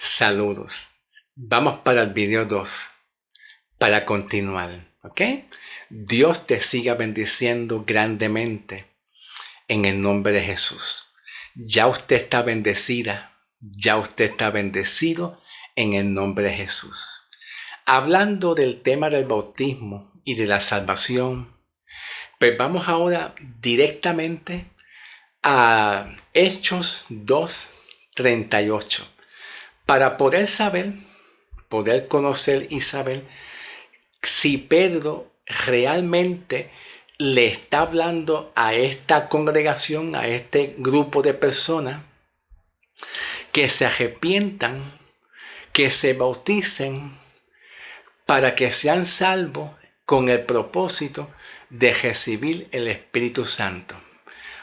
Saludos. Vamos para el video 2 para continuar, ¿ok? Dios te siga bendiciendo grandemente en el nombre de Jesús. Ya usted está bendecida, ya usted está bendecido en el nombre de Jesús. Hablando del tema del bautismo y de la salvación, pues vamos ahora directamente a Hechos 2:38 para poder saber, poder conocer y saber si Pedro realmente le está hablando a esta congregación, a este grupo de personas, que se arrepientan, que se bauticen para que sean salvos con el propósito de recibir el Espíritu Santo.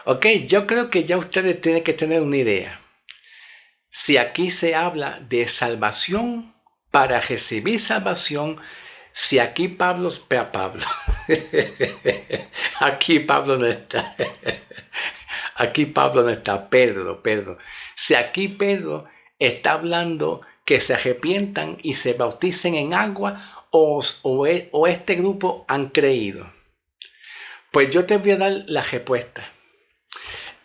Ok, yo creo que ya ustedes tienen que tener una idea. Si aquí se habla de salvación para recibir salvación, si aquí Pablo, aquí Pablo no está, aquí Pablo no está, Pedro. Si aquí Pedro está hablando que se arrepientan y se bauticen en agua o este grupo han creído, pues yo te voy a dar la respuesta.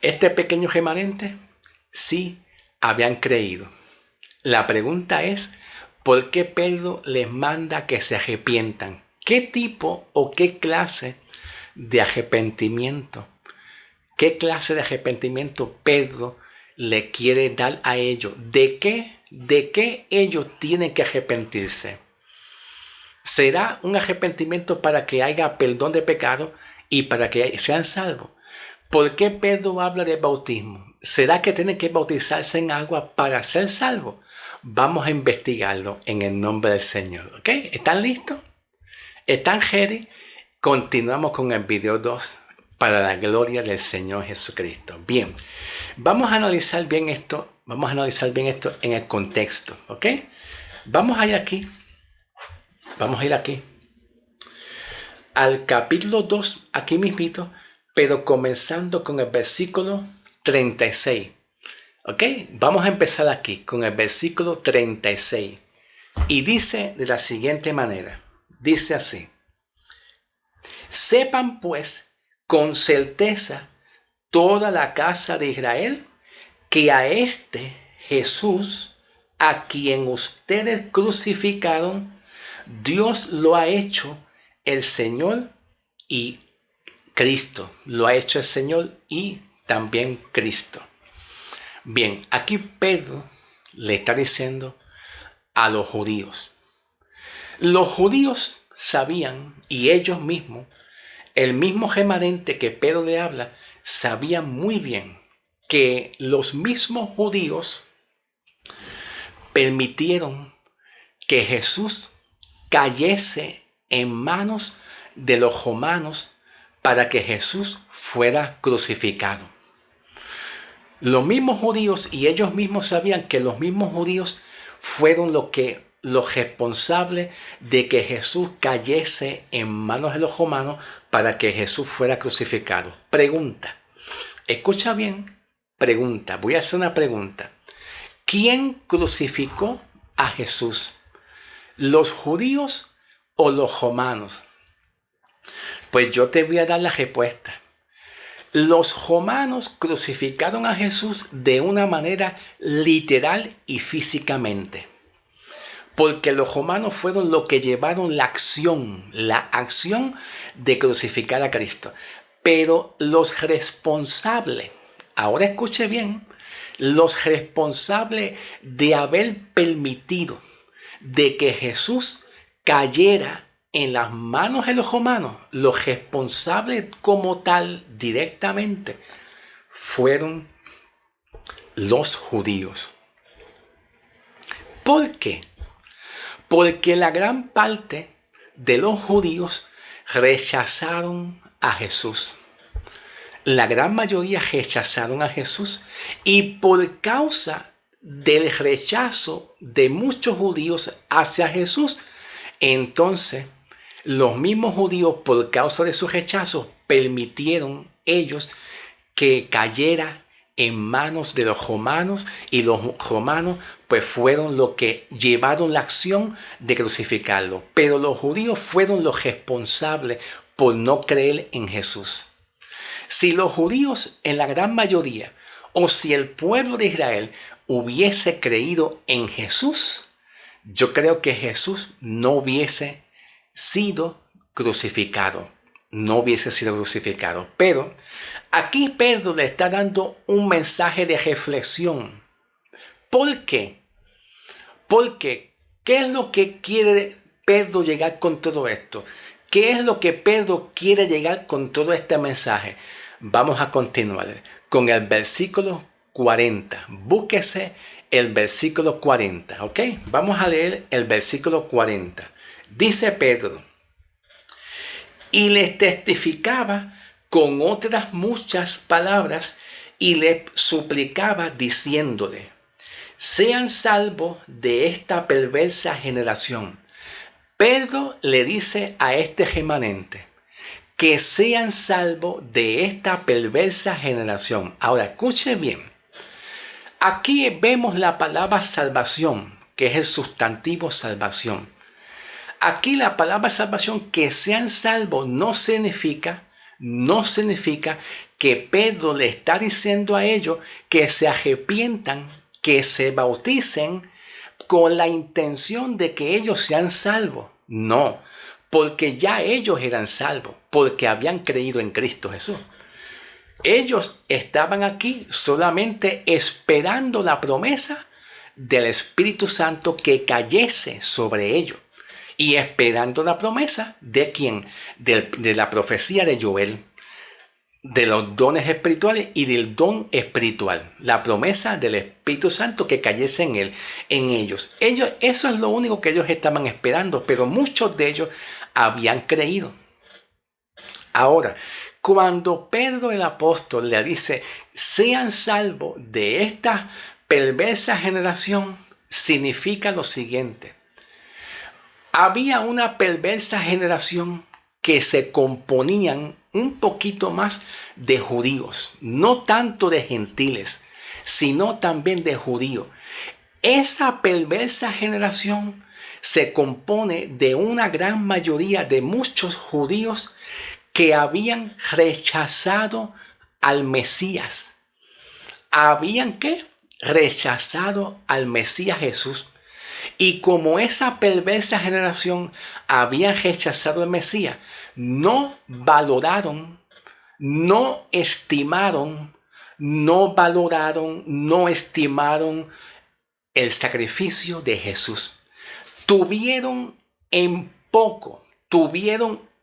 Este pequeño remanente sí habían creído. La pregunta es, ¿por qué Pedro les manda que se arrepientan? ¿Qué tipo o qué clase de arrepentimiento? ¿Qué clase de arrepentimiento Pedro le quiere dar a ellos? ¿De qué ellos tienen que arrepentirse? ¿Será un arrepentimiento para que haya perdón de pecado y para que sean salvos? ¿Por qué Pedro habla de bautismo? ¿Será que tienen que bautizarse en agua para ser salvos? Vamos a investigarlo en el nombre del Señor. ¿Ok? ¿Están listos? ¿Están ready? Continuamos con el video 2 para la gloria del Señor Jesucristo. Bien, vamos a analizar bien esto. Vamos a analizar bien esto en el contexto. ¿Ok? Vamos a ir aquí. Vamos a ir aquí. Al capítulo 2, aquí mismito, pero comenzando con el versículo 36. ¿Ok? Vamos a empezar aquí con el versículo 36. Y dice de la siguiente manera. Dice así. Sepan pues con certeza toda la casa de Israel que a este Jesús, a quien ustedes crucificaron, Dios lo ha hecho el Señor y Cristo. Lo ha hecho el Señor y también Cristo. Bien, aquí Pedro le está diciendo a los judíos. Los judíos sabían, y ellos mismos, el mismo remanente que Pedro le habla, sabían muy bien que los mismos judíos permitieron que Jesús cayese en manos de los romanos para que Jesús fuera crucificado. Los mismos judíos y ellos mismos sabían que los mismos judíos fueron los responsables de que Jesús cayese en manos de los romanos para que Jesús fuera crucificado. Pregunta, escucha bien, pregunta, voy a hacer una pregunta. ¿Quién crucificó a Jesús? ¿Los judíos o los romanos? Pues yo te voy a dar la respuesta. Los romanos crucificaron a Jesús de una manera literal y físicamente. Porque los romanos fueron los que llevaron la acción de crucificar a Cristo. Pero los responsables, ahora escuche bien, los responsables de haber permitido de que Jesús cayera en las manos de los romanos, los responsables como tal directamente fueron los judíos. ¿Por qué? Porque la gran parte de los judíos rechazaron a Jesús. La gran mayoría rechazaron a Jesús y por causa del rechazo de muchos judíos hacia Jesús, entonces los mismos judíos, por causa de su rechazo, permitieron ellos que cayera en manos de los romanos, y los romanos pues fueron los que llevaron la acción de crucificarlo. Pero los judíos fueron los responsables por no creer en Jesús. Si los judíos en la gran mayoría, o si el pueblo de Israel hubiese creído en Jesús, yo creo que Jesús no hubiese sido crucificado. No hubiese sido crucificado. Pero aquí Pedro le está dando un mensaje de reflexión. ¿Por qué? Porque, ¿qué es lo que quiere Pedro llegar con todo esto? ¿Qué es lo que Pedro quiere llegar con todo este mensaje? Vamos a continuar con el versículo 40. Búsquese el versículo 40, ¿ok? Vamos a leer el versículo 40. Dice Pedro: y les testificaba con otras muchas palabras y le suplicaba diciéndole: sean salvos de esta perversa generación. Pedro le dice a este remanente que sean salvos de esta perversa generación. Ahora, escuche bien. Aquí vemos la palabra salvación, que es el sustantivo salvación. Aquí la palabra salvación, que sean salvos, no significa que Pedro le está diciendo a ellos que se arrepientan, que se bauticen con la intención de que ellos sean salvos. No, porque ya ellos eran salvos, porque habían creído en Cristo Jesús. Ellos estaban aquí solamente esperando la promesa del Espíritu Santo que cayese sobre ellos. Y esperando la promesa de quién, de la profecía de Joel, de los dones espirituales y del don espiritual, la promesa del Espíritu Santo que cayese en ellos. Eso es lo único que ellos estaban esperando, pero muchos de ellos habían creído. Ahora, cuando Pedro el apóstol le dice: sean salvos de esta perversa generación, significa lo siguiente. Había una perversa generación que se componían un poquito más de judíos, no tanto de gentiles, sino también de judíos. Esa perversa generación se compone de una gran mayoría de muchos judíos que habían rechazado al Mesías. ¿Habían qué? Rechazado al Mesías Jesús. Y como esa perversa generación había rechazado al Mesías, no valoraron, no estimaron, no estimaron el sacrificio de Jesús. Tuvieron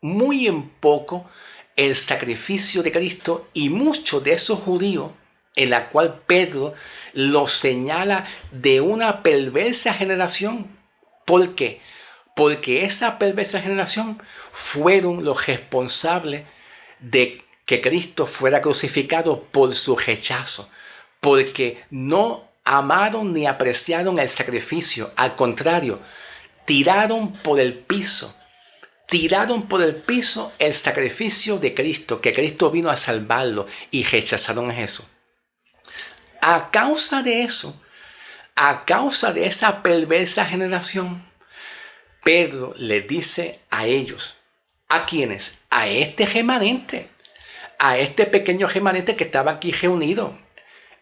muy en poco el sacrificio de Cristo, y muchos de esos judíos, en la cual Pedro los señala de una perversa generación. ¿Por qué? Porque esa perversa generación fueron los responsables de que Cristo fuera crucificado por su rechazo, porque no amaron ni apreciaron el sacrificio. Al contrario, tiraron por el piso el sacrificio de Cristo, que Cristo vino a salvarlo, y rechazaron a Jesús. A causa de eso, a causa de esa perversa generación, Pedro le dice a ellos, ¿a quiénes? A este remanente, a este pequeño remanente que estaba aquí reunido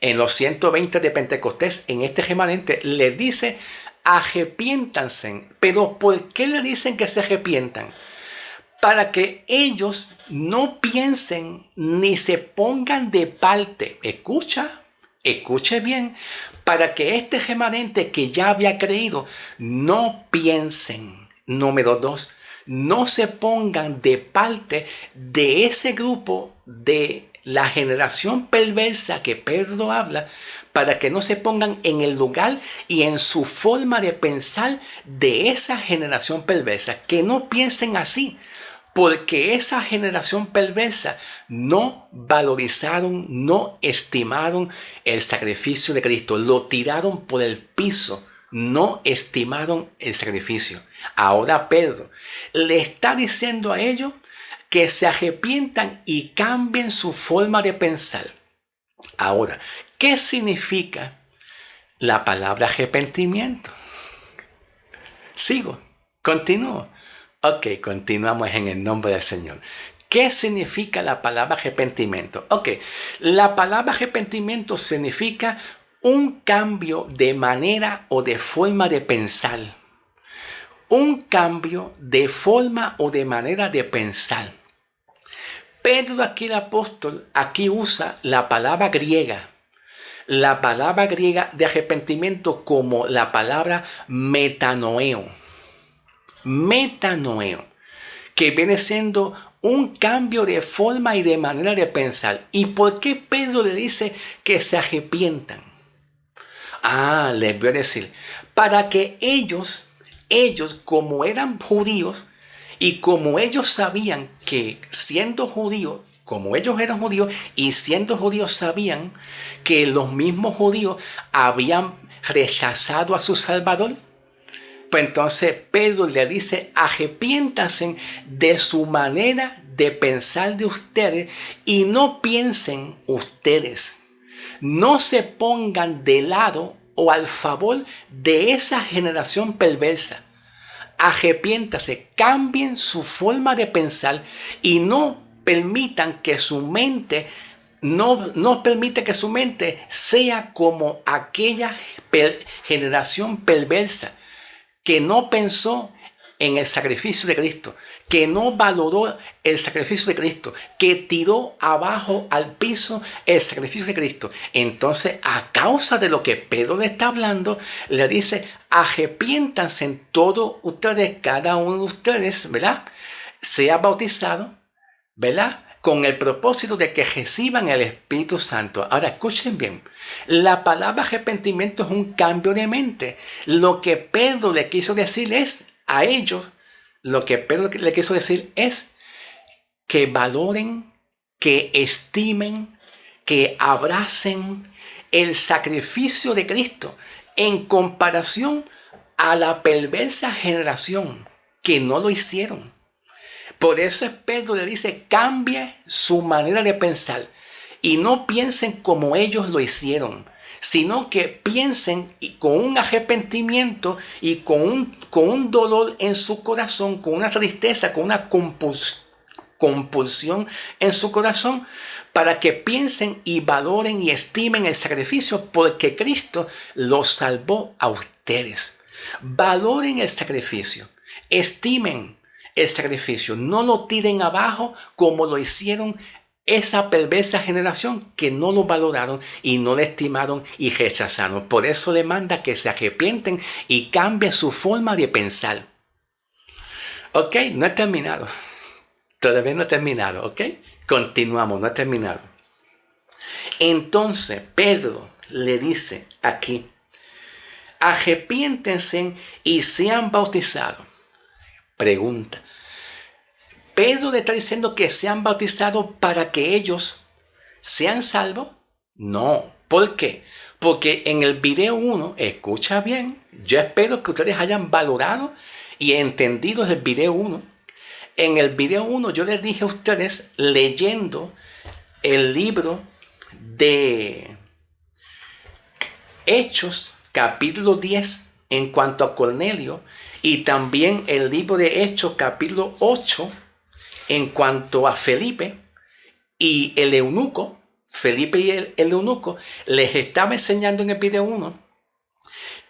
en los 120 de Pentecostés. En este remanente le dice: arrepiéntanse. Pero ¿por qué le dicen que se arrepientan? Para que ellos no piensen ni se pongan de parte. Escuche bien, para que este remanente que ya había creído no piensen. Número 2, no se pongan de parte de ese grupo, de la generación perversa que Pedro habla, para que no se pongan en el lugar y en su forma de pensar de esa generación perversa, que no piensen así. Porque esa generación perversa no valorizaron, no estimaron el sacrificio de Cristo. Lo tiraron por el piso. No estimaron el sacrificio. Ahora Pedro le está diciendo a ellos que se arrepientan y cambien su forma de pensar. Ahora, ¿qué significa la palabra arrepentimiento? Sigo, continúo. Ok, continuamos en el nombre del Señor. ¿Qué significa la palabra arrepentimiento? Ok, la palabra arrepentimiento significa un cambio de manera o de forma de pensar. Un cambio de forma o de manera de pensar. Pedro aquí el apóstol, aquí usa la palabra griega. La palabra griega de arrepentimiento como la palabra metanoeo. Metanoeo, que viene siendo un cambio de forma y de manera de pensar. ¿Y por qué Pedro le dice que se arrepientan? Les voy a decir, para que ellos como eran judíos y como ellos sabían que siendo judíos, como ellos eran judíos y siendo judíos sabían que los mismos judíos habían rechazado a su Salvador, pues entonces Pedro le dice, arrepiéntanse de su manera de pensar de ustedes y no piensen ustedes. No se pongan de lado o al favor de esa generación perversa. Arrepiéntase, cambien su forma de pensar y no permitan que su mente no permite que su mente sea como aquella generación perversa que no pensó en el sacrificio de Cristo, que no valoró el sacrificio de Cristo, que tiró abajo al piso el sacrificio de Cristo. Entonces, a causa de lo que Pedro le está hablando, le dice, arrepiéntanse en todo ustedes, cada uno de ustedes, ¿verdad? Sea bautizado, ¿verdad? Con el propósito de que reciban el Espíritu Santo. Ahora, escuchen bien. La palabra arrepentimiento es un cambio de mente. Lo que Pedro le quiso decir es a ellos, lo que Pedro le quiso decir es que valoren, que estimen, que abracen el sacrificio de Cristo en comparación a la perversa generación que no lo hicieron. Por eso Pedro le dice, cambie su manera de pensar y no piensen como ellos lo hicieron, sino que piensen con un arrepentimiento y con un dolor en su corazón, con una tristeza, con una compulsión en su corazón, para que piensen y valoren y estimen el sacrificio porque Cristo los salvó a ustedes. Valoren el sacrificio, estimen el sacrificio, no lo tiren abajo como lo hicieron esa perversa generación que no lo valoraron y no lo estimaron y rechazaron. Por eso le manda que se arrepienten y cambien su forma de pensar. Ok, no he terminado. Todavía no he terminado, ok. Continuamos, no he terminado. Entonces Pedro le dice aquí, arrepiéntense y sean bautizados. Pregunta, ¿Pedro le está diciendo que sean bautizados para que ellos sean salvos? No. ¿Por qué? Porque en el video 1, escucha bien, yo espero que ustedes hayan valorado y entendido el video 1. En el video 1 yo les dije a ustedes, leyendo el libro de Hechos, capítulo 10, en cuanto a Cornelio, y también el libro de Hechos, capítulo 8, en cuanto a Felipe y el eunuco, Felipe y el eunuco, les estaba enseñando en el video 1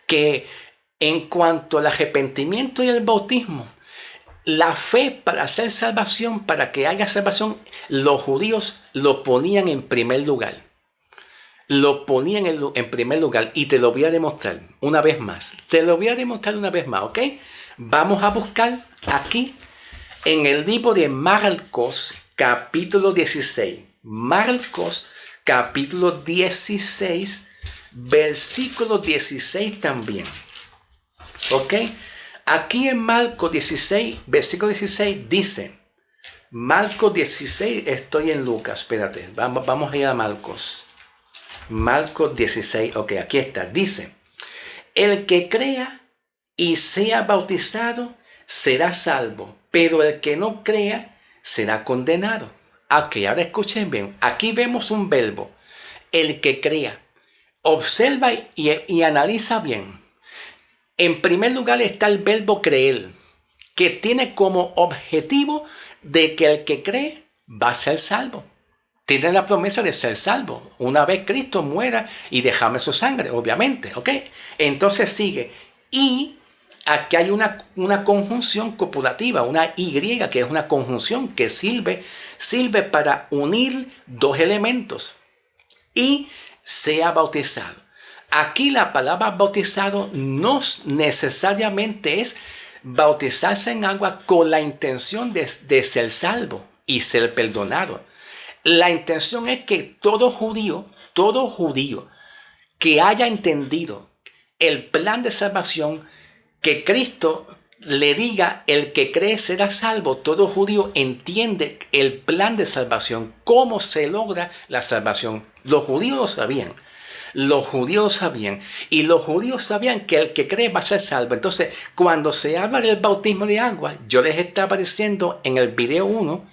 que en cuanto al arrepentimiento y el bautismo, la fe para hacer salvación, para que haya salvación, los judíos lo ponían en primer lugar. Lo ponían en primer lugar y te lo voy a demostrar una vez más. Te lo voy a demostrar una vez más, ¿ok? Vamos a buscar aquí en el libro de Marcos, capítulo 16. Marcos, capítulo 16, versículo 16 también. ¿Ok? Aquí en Marcos 16, versículo 16 dice, Marcos 16, estoy en Lucas, espérate, vamos a ir a Marcos. Marcos 16, ok, aquí está, dice, el que crea y sea bautizado será salvo, pero el que no crea será condenado. Ok, ahora escuchen bien, aquí vemos un verbo. el que crea. Observa y analiza bien. En primer lugar está el verbo creer, que tiene como objetivo de que el que cree va a ser salvo. Tiene la promesa de ser salvo una vez Cristo muera y derrame su sangre, obviamente, ¿ok? Entonces sigue. Y aquí hay una conjunción copulativa, una Y, que es una conjunción que sirve para unir dos elementos. Y sea bautizado. Aquí la palabra bautizado no necesariamente es bautizarse en agua con la intención de ser salvo y ser perdonado. La intención es que todo judío que haya entendido el plan de salvación, que Cristo le diga, el que cree será salvo. Todo judío entiende el plan de salvación, cómo se logra la salvación. Los judíos lo sabían. Y los judíos sabían que el que cree va a ser salvo. Entonces, cuando se habla del bautismo de agua, yo les estaba diciendo en el video 1,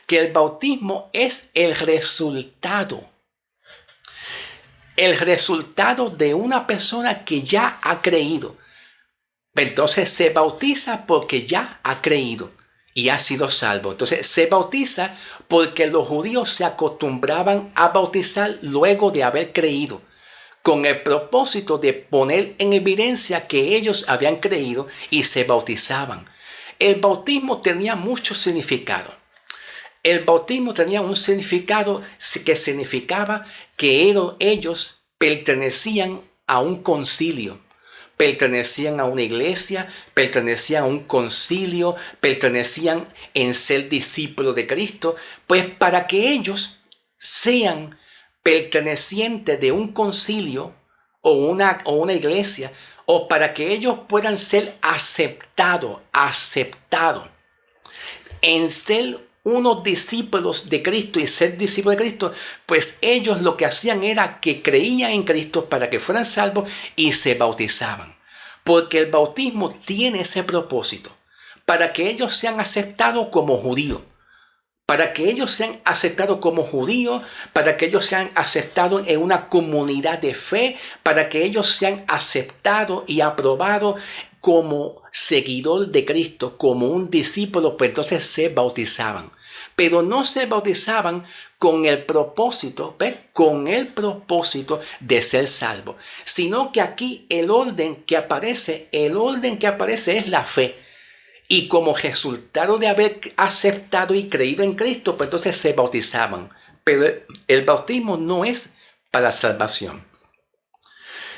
que el bautismo es el resultado de una persona que ya ha creído. Entonces se bautiza porque ya ha creído y ha sido salvo. Entonces se bautiza porque los judíos se acostumbraban a bautizar luego de haber creído, con el propósito de poner en evidencia que ellos habían creído, y se bautizaban. El bautismo tenía mucho significado. El bautismo tenía un significado que significaba que ellos pertenecían a un concilio, pertenecían a una iglesia, pertenecían a un concilio, pertenecían en ser discípulos de Cristo. Pues para que ellos sean pertenecientes de un concilio o una iglesia, o para que ellos puedan ser aceptados en ser unos discípulos de Cristo y ser discípulos de Cristo, pues ellos lo que hacían era que creían en Cristo para que fueran salvos y se bautizaban. Porque el bautismo tiene ese propósito, para que ellos sean aceptados como judíos. Para que ellos sean aceptados como judíos, para que ellos sean aceptados en una comunidad de fe, para que ellos sean aceptados y aprobados como seguidor de Cristo, como un discípulo, pues entonces se bautizaban. Pero no se bautizaban con el propósito, ¿ves? Con el propósito de ser salvo, sino que aquí el orden que aparece es la fe. Y como resultado de haber aceptado y creído en Cristo, pues entonces se bautizaban. Pero el bautismo no es para salvación.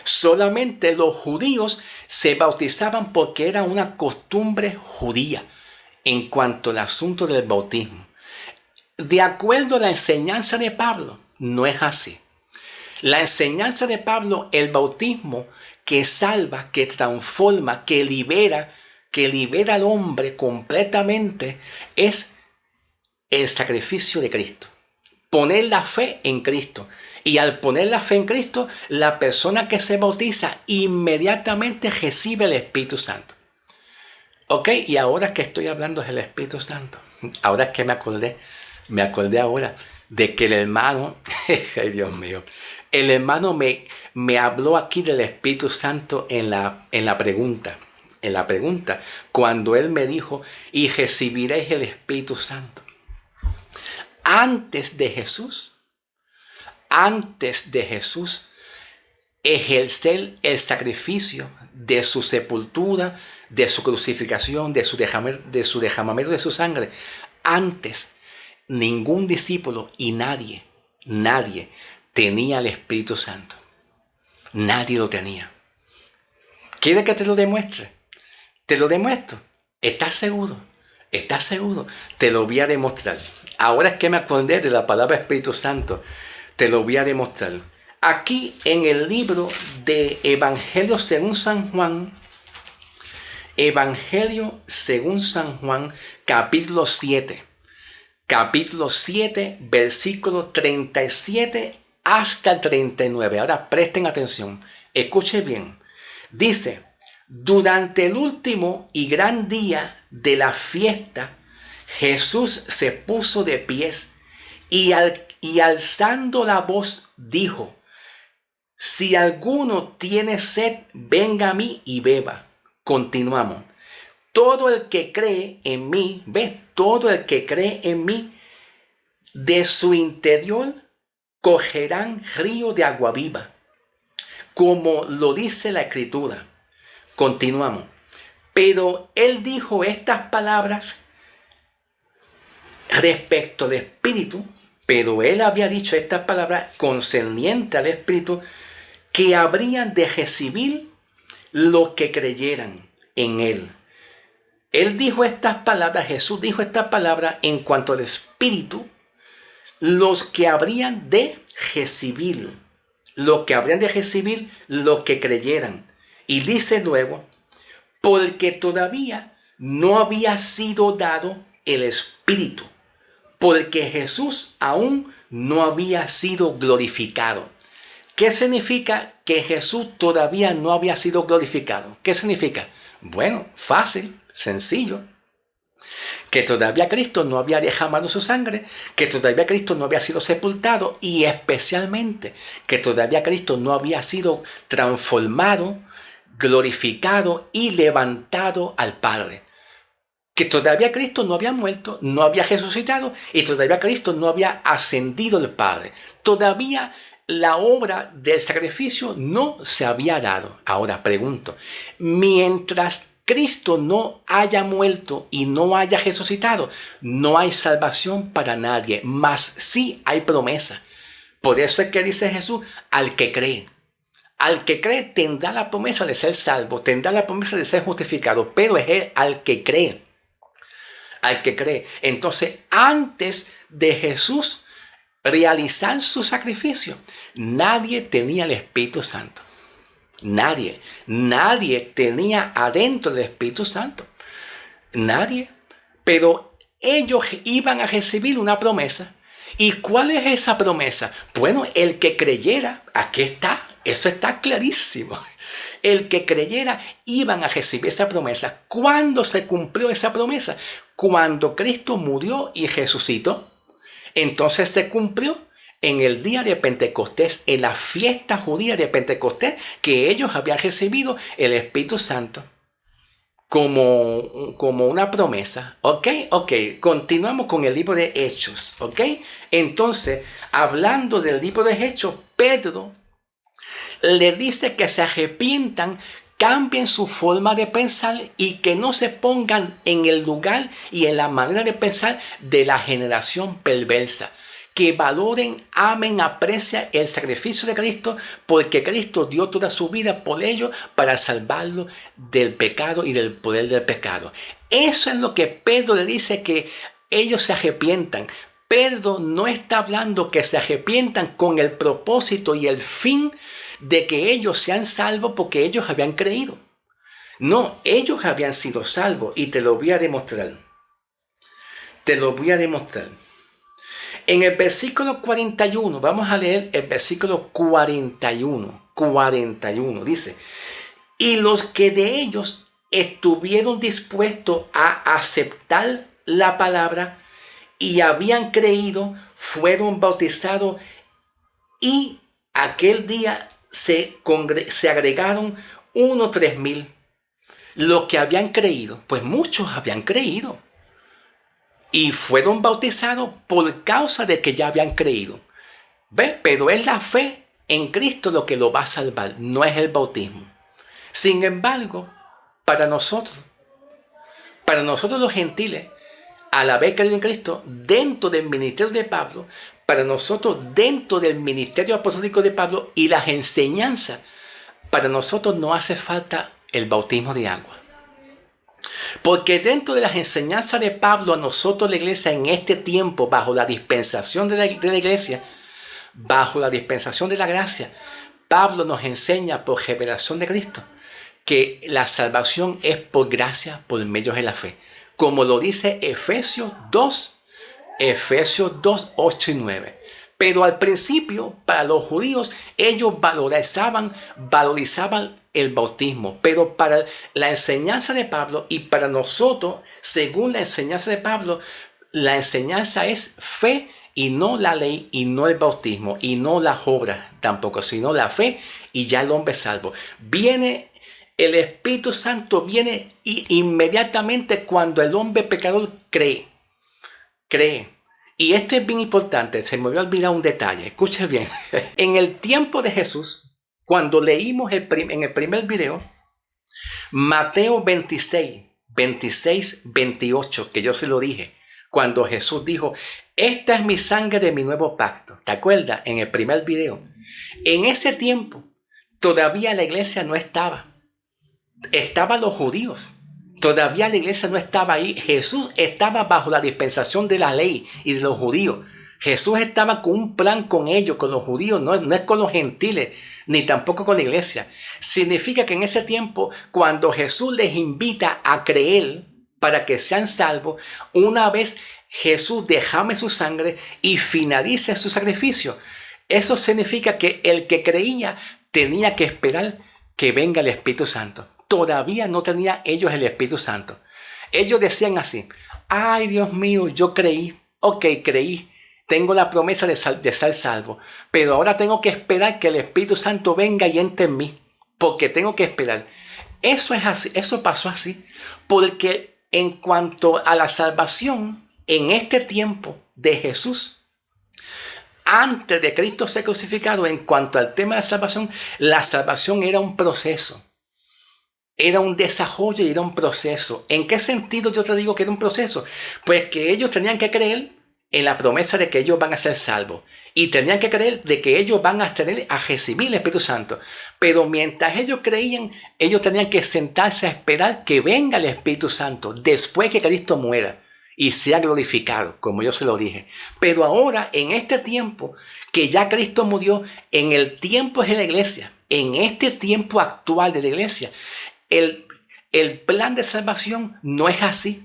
Solamente los judíos se bautizaban porque era una costumbre judía en cuanto al asunto del bautismo. De acuerdo a la enseñanza de Pablo, no es así. La enseñanza de Pablo, el bautismo que salva, que transforma, que libera al hombre completamente, es el sacrificio de Cristo. Poner la fe en Cristo. Y al poner la fe en Cristo, la persona que se bautiza inmediatamente recibe el Espíritu Santo. Ok, y ahora que estoy hablando del Espíritu Santo, ahora es que me acordé ahora de que el hermano, ay Dios mío, el hermano me habló aquí del Espíritu Santo en la pregunta, cuando él me dijo, y recibiréis el Espíritu Santo. Antes de Jesús ejercer el sacrificio de su sepultura, de su crucificación, de su derramamiento de su sangre, antes ningún discípulo y nadie tenía el Espíritu Santo. Nadie lo tenía. ¿Quiere que te lo demuestre? Te lo demuestro. ¿Estás seguro? Te lo voy a demostrar. Ahora es que me acordé de la palabra Espíritu Santo. Te lo voy a demostrar. Aquí en el libro de Evangelio según San Juan, capítulo 7, versículo 37 hasta el 39. Ahora presten atención. Escuche bien. Dice: durante el último y gran día de la fiesta, Jesús se puso de pies y y alzando la voz dijo: si alguno tiene sed, venga a mí y beba. Continuamos. Todo el que cree en mí, ve, todo el que cree en mí, de su interior correrán ríos de agua viva, como lo dice la Escritura. Continuamos. Pero él dijo estas palabras respecto al Espíritu, pero él había dicho estas palabras concernientes al Espíritu que habrían de recibir los que creyeran en él. Él dijo estas palabras, Jesús dijo estas palabras en cuanto al Espíritu, los que habrían de recibir, los que creyeran. Y dice luego, porque todavía no había sido dado el Espíritu, porque Jesús aún no había sido glorificado. ¿Qué significa que Jesús todavía no había sido glorificado? ¿Qué significa? Bueno, fácil, sencillo. Que todavía Cristo no había derramado su sangre, que todavía Cristo no había sido sepultado y especialmente que todavía Cristo no había sido transformado, glorificado y levantado al Padre. Que todavía Cristo no había muerto, no había resucitado y todavía Cristo no había ascendido al Padre. Todavía la obra del sacrificio no se había dado. Ahora pregunto, mientras Cristo no haya muerto y no haya resucitado, no hay salvación para nadie, mas sí hay promesa. Por eso es que dice Jesús, al que cree. Al que cree tendrá la promesa de ser salvo, tendrá la promesa de ser justificado, pero es él al que cree. Al que cree. Entonces, antes de Jesús realizar su sacrificio, nadie tenía el Espíritu Santo. Nadie tenía adentro el Espíritu Santo. Nadie. Pero ellos iban a recibir una promesa. ¿Y cuál es esa promesa? Bueno, el que creyera, aquí está, eso está clarísimo. El que creyera iban a recibir esa promesa. ¿Cuándo se cumplió esa promesa? Cuando Cristo murió y resucitó. Entonces se cumplió en el día de Pentecostés, en la fiesta judía de Pentecostés, que ellos habían recibido el Espíritu Santo como una promesa. ¿Ok? Continuamos con el libro de Hechos. ¿Ok? Entonces, hablando del libro de Hechos, Pedro le dice que se arrepientan, cambien su forma de pensar y que no se pongan en el lugar y en la manera de pensar de la generación perversa. Que valoren, amen, aprecien el sacrificio de Cristo, porque Cristo dio toda su vida por ellos para salvarlos del pecado y del poder del pecado. Eso es lo que Pedro le dice, que ellos se arrepientan. Pedro no está hablando que se arrepientan con el propósito y el fin de que ellos sean salvos porque ellos habían creído. No, ellos habían sido salvos y te lo voy a demostrar. En el versículo 41, vamos a leer el versículo 41. 41 dice: y los que de ellos estuvieron dispuestos a aceptar la palabra y habían creído, fueron bautizados, y aquel día se agregaron 3,000. Los que habían creído, pues muchos habían creído. Y fueron bautizados por causa de que ya habían creído. ¿Ve? Pero es la fe en Cristo lo que lo va a salvar, no es el bautismo. Sin embargo, para nosotros los gentiles, al haber creído en Cristo, dentro del ministerio de Pablo, para nosotros dentro del ministerio apostólico de Pablo y las enseñanzas, para nosotros no hace falta el bautismo de agua. Porque dentro de las enseñanzas de Pablo, a nosotros la iglesia en este tiempo, bajo la dispensación de la iglesia, bajo la dispensación de la gracia, Pablo nos enseña por revelación de Cristo que la salvación es por gracia, por medio de la fe. Como lo dice Efesios 2, 8 y 9. Pero al principio, para los judíos, ellos valorizaban el bautismo. Pero para la enseñanza de Pablo y para nosotros, según la enseñanza de Pablo, la enseñanza es fe y no la ley, y no el bautismo, y no las obras tampoco, sino la fe, y ya el hombre es salvo. Viene el Espíritu Santo, viene inmediatamente cuando el hombre pecador cree. Y esto es bien importante, se me había olvidado un detalle, escuchen bien. En el tiempo de Jesús, cuando leímos en el primer video, Mateo 26, 28, que yo se lo dije, cuando Jesús dijo, esta es mi sangre de mi nuevo pacto. ¿Te acuerdas? En el primer video. En ese tiempo, todavía la iglesia no estaba. Estaban los judíos. Todavía la iglesia no estaba ahí. Jesús estaba bajo la dispensación de la ley y de los judíos. Jesús estaba con un plan con ellos, con los judíos, no es con los gentiles, ni tampoco con la iglesia. Significa que en ese tiempo, cuando Jesús les invita a creer para que sean salvos, una vez Jesús derrame su sangre y finalice su sacrificio, eso significa que el que creía tenía que esperar que venga el Espíritu Santo. Todavía no tenían ellos el Espíritu Santo. Ellos decían así, ay Dios mío, yo creí, creí. Tengo la promesa de ser salvo, pero ahora tengo que esperar que el Espíritu Santo venga y entre en mí, porque tengo que esperar. Eso es así, eso pasó así, porque en cuanto a la salvación, en este tiempo de Jesús, antes de Cristo ser crucificado, en cuanto al tema de la salvación era un proceso. Era un desarrollo y era un proceso. ¿En qué sentido yo te digo que era un proceso? Pues que ellos tenían que creer en la promesa de que ellos van a ser salvos. Y tenían que creer de que ellos van a recibir el Espíritu Santo. Pero mientras ellos creían, ellos tenían que sentarse a esperar que venga el Espíritu Santo después que Cristo muera y sea glorificado, como yo se lo dije. Pero ahora, en este tiempo que ya Cristo murió, en el tiempo de la iglesia, en este tiempo actual de la iglesia, el plan de salvación no es así.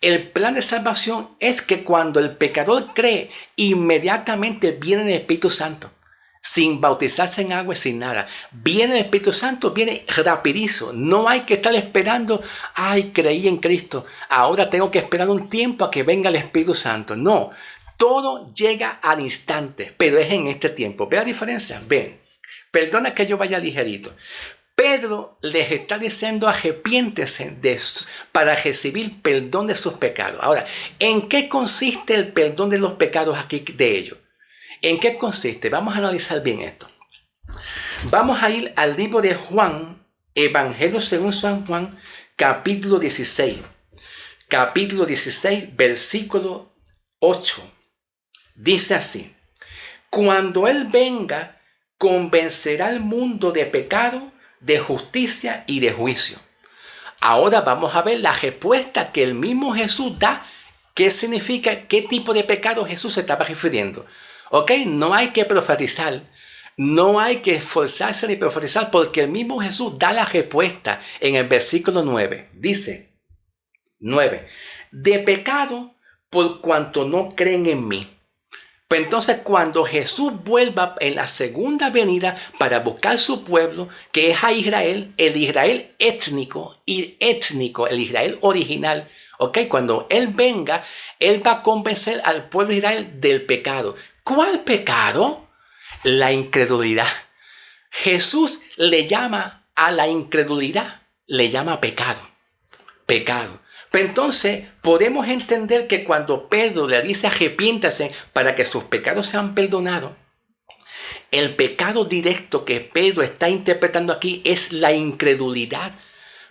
El plan de salvación es que cuando el pecador cree, inmediatamente viene el Espíritu Santo, sin bautizarse en agua y sin nada. Viene el Espíritu Santo, viene rapidizo. No hay que estar esperando, ay, creí en Cristo, ahora tengo que esperar un tiempo a que venga el Espíritu Santo. No, todo llega al instante, pero es en este tiempo. ¿Ve la diferencia? Ven, perdona que yo vaya ligerito. Pedro les está diciendo arrepiéntese para recibir perdón de sus pecados. Ahora, ¿en qué consiste el perdón de los pecados aquí de ellos? ¿En qué consiste? Vamos a analizar bien esto. Vamos a ir al libro de Juan, Evangelio según San Juan, capítulo 16. Capítulo 16, versículo 8. Dice así, cuando Él venga, convencerá al mundo de pecado, de justicia y de juicio. Ahora vamos a ver la respuesta que el mismo Jesús da. ¿Qué significa? ¿Qué tipo de pecado Jesús se estaba refiriendo? No hay que profetizar. No hay que esforzarse ni profetizar porque el mismo Jesús da la respuesta en el versículo 9. Dice 9. De pecado por cuanto no creen en mí. Pues entonces cuando Jesús vuelva en la segunda venida para buscar su pueblo, que es a Israel, el Israel étnico, el Israel original, cuando Él venga, Él va a convencer al pueblo de Israel del pecado. ¿Cuál pecado? La incredulidad. Jesús le llama a la incredulidad, le llama pecado. Pecado. Pero entonces podemos entender que cuando Pedro le dice arrepiéntase para que sus pecados sean perdonados, el pecado directo que Pedro está interpretando aquí es la incredulidad,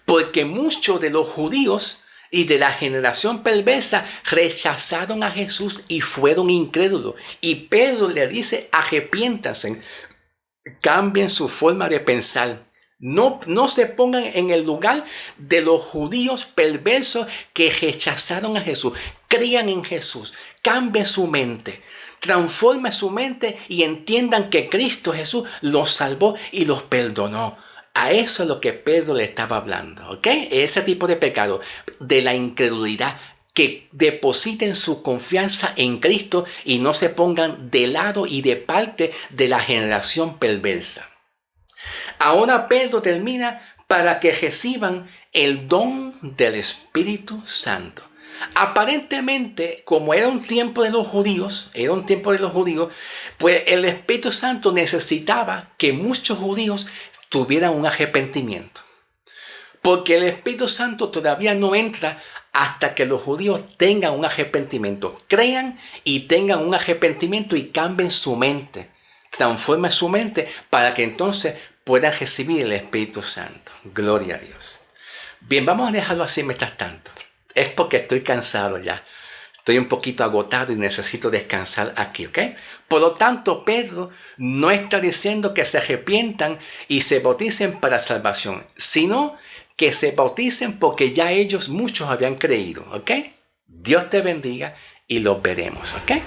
porque muchos de los judíos y de la generación perversa rechazaron a Jesús y fueron incrédulos. Y Pedro le dice arrepiéntanse, cambien su forma de pensar. No se pongan en el lugar de los judíos perversos que rechazaron a Jesús. Crean en Jesús. Cambien su mente. Transformen su mente y entiendan que Cristo Jesús los salvó y los perdonó. A eso es lo que Pedro le estaba hablando. Ese tipo de pecado, de la incredulidad, que depositen su confianza en Cristo y no se pongan de lado y de parte de la generación perversa. Ahora Pedro termina para que reciban el don del Espíritu Santo. Aparentemente, como era un tiempo de los judíos, pues el Espíritu Santo necesitaba que muchos judíos tuvieran un arrepentimiento. Porque el Espíritu Santo todavía no entra hasta que los judíos tengan un arrepentimiento, crean y tengan un arrepentimiento y cambien su mente, transformen su mente para que entonces puedan recibir el Espíritu Santo. Gloria a Dios. Bien, vamos a dejarlo así mientras tanto. Es porque estoy cansado ya. Estoy un poquito agotado y necesito descansar aquí, ¿ok? Por lo tanto, Pedro no está diciendo que se arrepientan y se bauticen para salvación, sino que se bauticen porque ya ellos muchos habían creído, ¿ok? Dios te bendiga y los veremos, ¿ok?